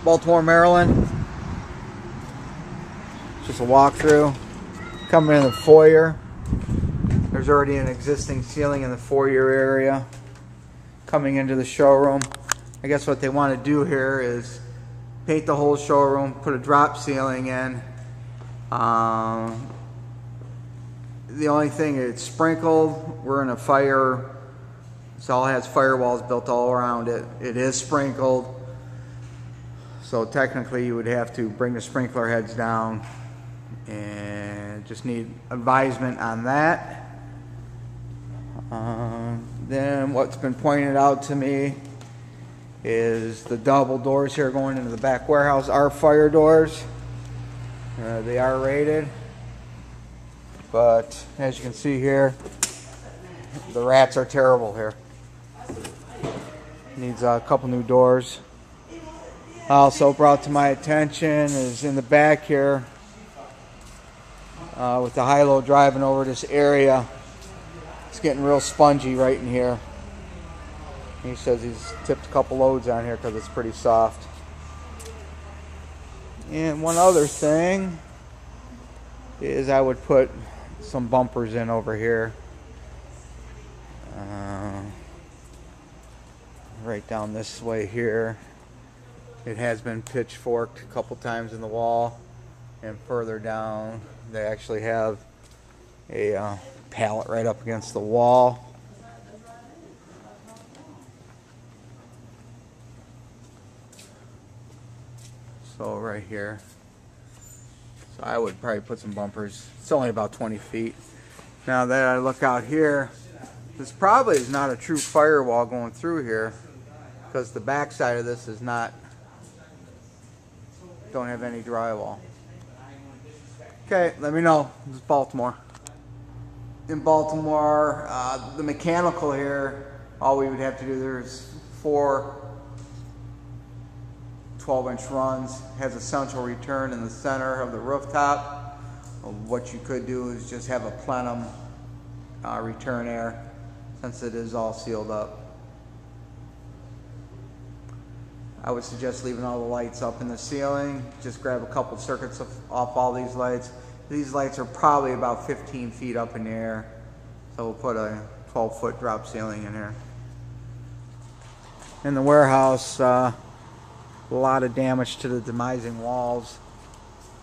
Baltimore, Maryland. Just a walkthrough. Coming in the foyer. There's already an existing ceiling in the foyer area. Coming into the showroom. I guess what they want to do here is paint the whole showroom, put a drop ceiling in. The only thing, it's sprinkled. We're in a fire. It all has firewalls built all around it. It is sprinkled. So technically you would have to bring the sprinkler heads down, and just need advisement on that. Then what's been pointed out to me is the double doors here going into the back warehouse are fire doors. They are rated, but as you can see here, the rats are terrible here. Needs a couple new doors. Also brought to my attention is in the back here, with the high-low driving over this area, it's getting real spongy right in here. He says he's tipped a couple loads on here because it's pretty soft. And one other thing is I would put some bumpers in over here. Right down this way here. It has been pitchforked a couple times in the wall, and further down they actually have a pallet right up against the wall. So right here. So I would probably put some bumpers. It's only about 20 feet. Now that I look out here, this probably is not a true firewall going through here, because the back side of this is not, don't have any drywall. Okay, let me know. This is Baltimore. In Baltimore, the mechanical here, all we would have to do, there's 4 12-inch runs, has a central return in the center of the rooftop. What you could do is just have a plenum return air, since it is all sealed up. I would suggest leaving all the lights up in the ceiling. Just grab a couple circuits off all these lights. These lights are probably about 15 feet up in the air, so we'll put a 12-foot drop ceiling in here. In the warehouse, a lot of damage to the demising walls.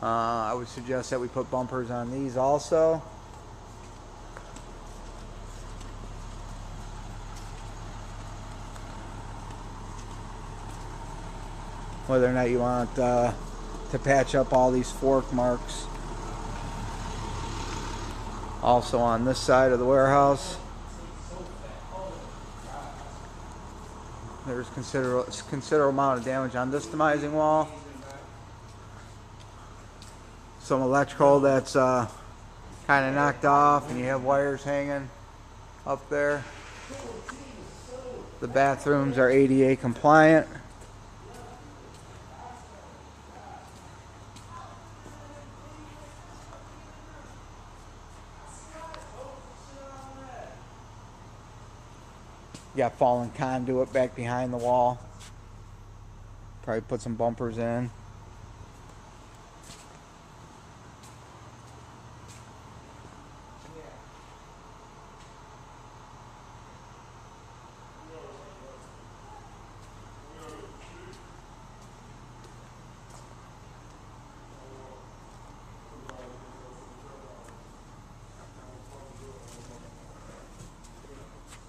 I would suggest that we put bumpers on these also. Whether or not you want to patch up all these fork marks. Also on this side of the warehouse, there's considerable amount of damage on this demising wall. Some electrical that's kind of knocked off, and you have wires hanging up there. The bathrooms are ADA compliant. You got fallen conduit back behind the wall. Probably put some bumpers in.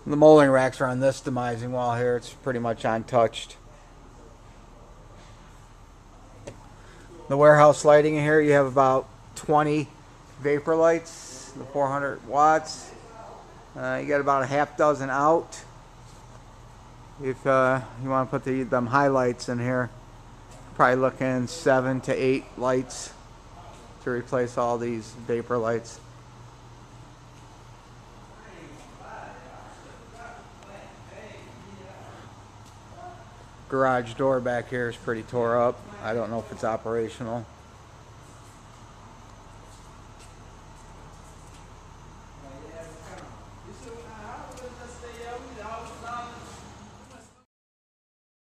The molding racks are on this demising wall here. It's pretty much untouched. The warehouse lighting in here, you have about 20 vapor lights, the 400 watts. You got about a half dozen out. If you want to put them highlights in here, probably looking 7 to 8 lights to replace all these vapor lights. Garage door back here is pretty tore up. I don't know if it's operational.